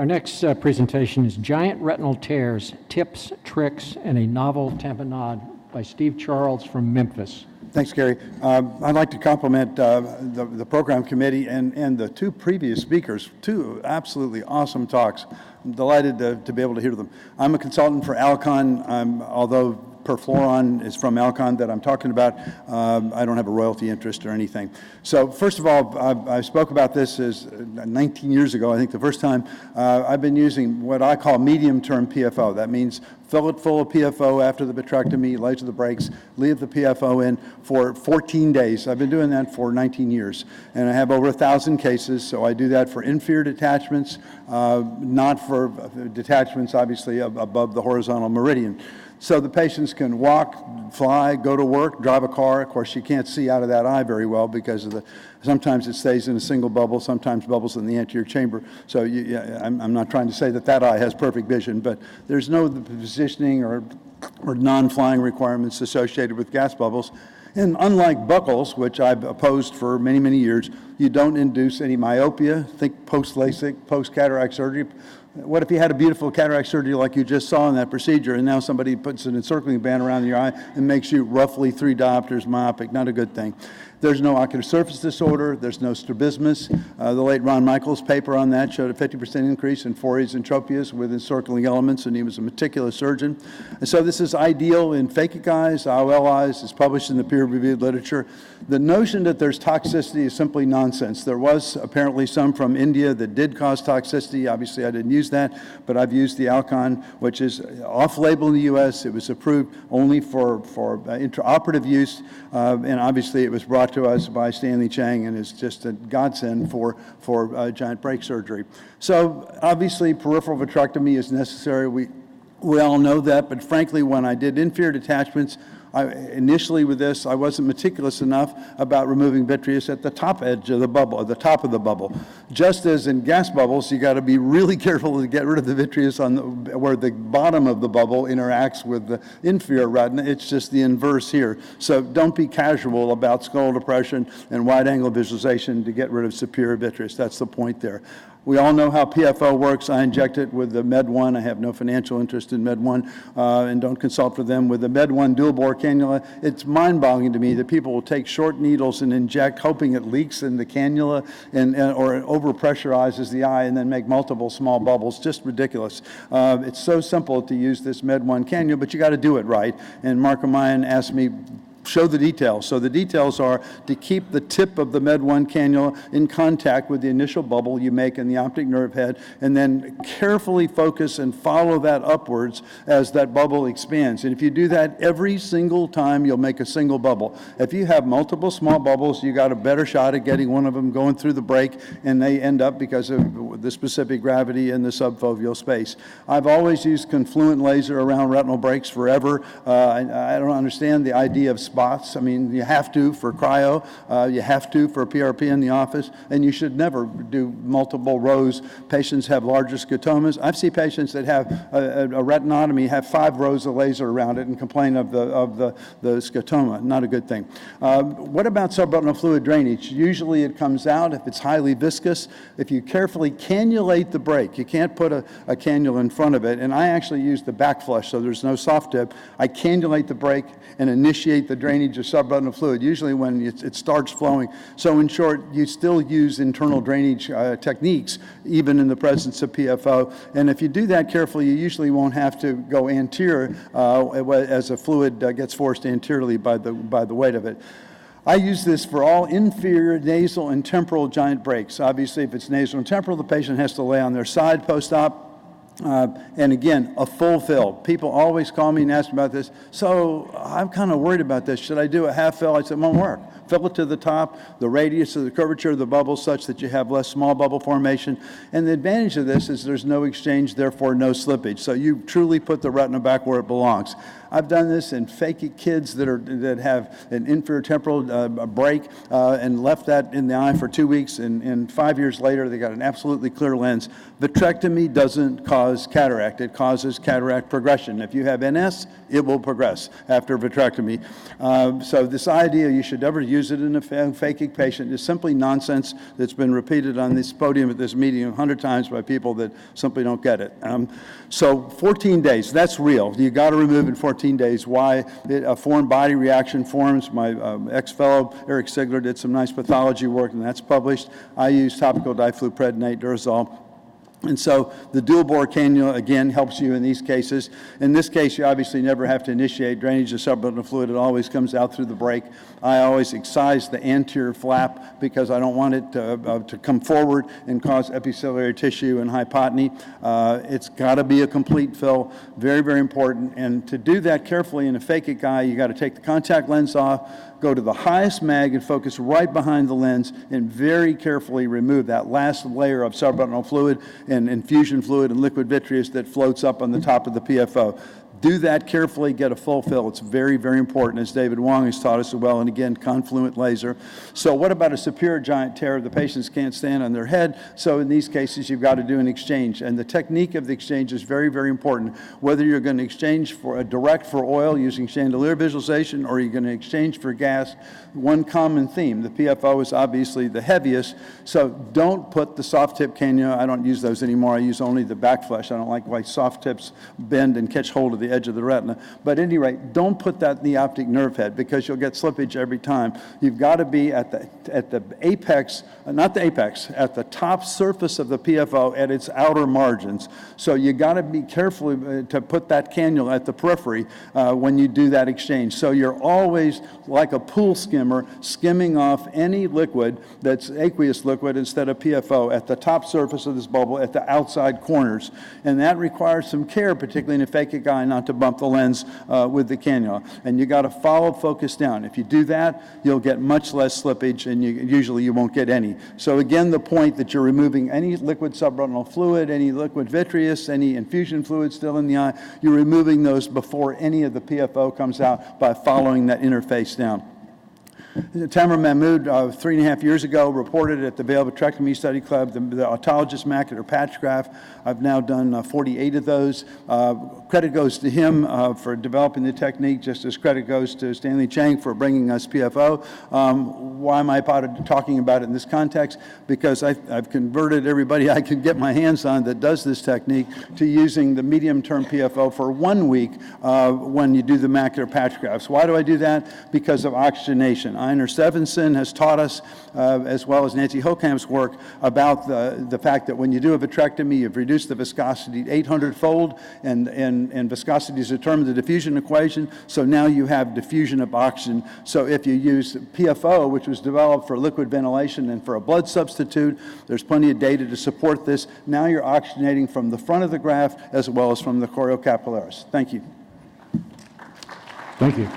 Our next presentation is Giant Retinal Tears, Tips, Tricks, and a Novel Tamponade by Steve Charles from Memphis. Thanks, Gary. I'd like to compliment the program committee and the two previous speakers, two absolutely awesome talks. I'm delighted to be able to hear them. I'm a consultant for Alcon, although Perfluoron is from Alcon that I'm talking about. I don't have a royalty interest or anything. So first of all, I spoke about this as 19 years ago, I think the first time. I've been using what I call medium-term PFO. That means fill it full of PFO after the vitrectomy, laser the brakes, leave the PFO in for 14 days. I've been doing that for 19 years. And I have over 1,000 cases, so I do that for inferior detachments, not for detachments, obviously, above the horizontal meridian. So the patients can walk, fly, go to work, drive a car. Of course, you can't see out of that eye very well because of sometimes it stays in a single bubble, sometimes bubbles in the anterior chamber. So I'm not trying to say that eye has perfect vision, but there's no positioning or non-flying requirements associated with gas bubbles. And unlike buckles, which I've opposed for many, many years, you don't induce any myopia. Think post-LASIK, post-cataract surgery. What if you had a beautiful cataract surgery like you just saw in that procedure, and now somebody puts an encircling band around your eye and makes you roughly 3 diopters myopic? Not a good thing. There's no ocular surface disorder. There's no strabismus. The late Ron Michaels' paper on that showed a 50% increase in forays and tropias with encircling elements, and he was a meticulous surgeon. And so this is ideal in phakic eyes, IOL eyes. It's published in the peer-reviewed literature. The notion that there's toxicity is simply nonsense. There was apparently some from India that did cause toxicity. Obviously, I didn't use that, but I've used the Alcon, which is off-label in the U.S. It was approved only for intraoperative use, and obviously it was brought to us by Stanley Chang and is just a godsend for giant break surgery. So obviously peripheral vitrectomy is necessary. We all know that, but frankly, when I did inferior detachments, initially with this, I wasn't meticulous enough about removing vitreous at the top edge of the bubble, at the top of the bubble. Just as in gas bubbles, you got to be really careful to get rid of the vitreous on where the bottom of the bubble interacts with the inferior retina. It's just the inverse here. So don't be casual about skull depression and wide-angle visualization to get rid of superior vitreous. That's the point there. We all know how PFO works. I inject it with the Med1. I have no financial interest in Med1 and don't consult with them. With the Med1 dual bore cannula, it's mind-boggling to me that people will take short needles and inject, hoping it leaks in the cannula or it over-pressurizes the eye and then make multiple small bubbles. Just ridiculous. It's so simple to use this Med1 cannula, but you got to do it right. And Mark O'Mayan asked me, show the details. So the details are to keep the tip of the Med1 cannula in contact with the initial bubble you make in the optic nerve head, and then carefully focus and follow that upwards as that bubble expands. And if you do that every single time, you'll make a single bubble. If you have multiple small bubbles, you got a better shot at getting one of them going through the break, and they end up because of the specific gravity in the subfoveal space. I've always used confluent laser around retinal breaks forever. I don't understand the idea of spots. I mean, you have to for cryo, you have to for PRP in the office, and you should never do multiple rows. Patients have larger scotomas. I've seen patients that have a retinotomy have 5 rows of laser around it and complain of the scotoma. Not a good thing. What about subretinal fluid drainage? Usually it comes out if it's highly viscous. If you carefully cannulate the break, you can't put a cannula in front of it, and I actually use the back flush so there's no soft tip. I cannulate the break and initiate the drainage of subretinal fluid, usually when it starts flowing. So in short, you still use internal drainage techniques, even in the presence of PFO. And if you do that carefully, you usually won't have to go anterior as the fluid gets forced anteriorly by the weight of it. I use this for all inferior nasal and temporal giant breaks. Obviously, if it's nasal and temporal, the patient has to lay on their side post-op. And again, a full fill. People always call me and ask me about this. So I'm kind of worried about this. Should I do a half fill? I said, it won't work. Fill it to the top, the radius of the curvature of the bubble such that you have less small bubble formation. And the advantage of this is there's no exchange, therefore no slippage. So you truly put the retina back where it belongs. I've done this in phakic kids that have an inferior temporal break and left that in the eye for 2 weeks, and 5 years later they got an absolutely clear lens. Vitrectomy doesn't cause cause cataract. It causes cataract progression. If you have NS, it will progress after vitrectomy. So this idea you should never use it in a phakic patient is simply nonsense that's been repeated on this podium at this meeting 100 times by people that simply don't get it. So 14 days, that's real. You got to remove in 14 days. Why? A foreign body reaction forms. My ex-fellow Eric Sigler did some nice pathology work, and that's published. I use topical difluprednate Durezol. And so the dual bore cannula, again, helps you in these cases. In this case, you obviously never have to initiate drainage of subretinal fluid. It always comes out through the break. I always excise the anterior flap because I don't want it to come forward and cause epiciliary tissue and hypotony. It's got to be a complete fill, very, very important. And to do that carefully in a phakic eye, you got to take the contact lens off, go to the highest mag and focus right behind the lens and very carefully remove that last layer of subretinal fluid and infusion fluid and liquid vitreous that floats up on the top of the PFO. Do that carefully, get a full fill. It's very, very important, as David Wong has taught us as well, and again, confluent laser. So what about a superior giant tear? The patients can't stand on their head, so in these cases, you've got to do an exchange. And the technique of the exchange is very, very important. Whether you're going to exchange for a direct for oil using chandelier visualization, or you're going to exchange for gas, one common theme. The PFO is obviously the heaviest, so don't put the soft tip cannula. I don't use those anymore. I use only the back flesh. I don't like why soft tips bend and catch hold of the edge of the retina. But at any rate, don't put that in the optic nerve head because you'll get slippage every time. You've got to be at the apex, not the apex, at the top surface of the PFO at its outer margins. So you got to be careful to put that cannula at the periphery when you do that exchange. So you're always like a pool skimmer skimming off any liquid that's aqueous liquid instead of PFO at the top surface of this bubble at the outside corners. And that requires some care, particularly in a phakic eye, not to bump the lens with the cannula. And you got to follow focus down. If you do that, you'll get much less slippage, and usually you won't get any. So again, the point that you're removing any liquid subretinal fluid, any liquid vitreous, any infusion fluid still in the eye, you're removing those before any of the PFO comes out by following that interface down. Tamara Mahmood, 3.5 years ago, reported at the Vail Vitrectomy Study Club the autologous macular patch graft. I've now done 48 of those. Credit goes to him for developing the technique, just as credit goes to Stanley Chang for bringing us PFO. Why am I talking about it in this context? Because I've converted everybody I can get my hands on that does this technique to using the medium-term PFO for 1 week when you do the macular patch grafts. Why do I do that? Because of oxygenation. Einar Stevenson has taught us, as well as Nancy Hokamp's work, about the fact that when you do a vitrectomy, you've reduced the viscosity 800-fold, and viscosity is determined the diffusion equation, so now you have diffusion of oxygen. So if you use PFO, which was developed for liquid ventilation and for a blood substitute, there's plenty of data to support this. Now you're oxygenating from the front of the graft as well as from the choriocapillaris. Thank you. Thank you.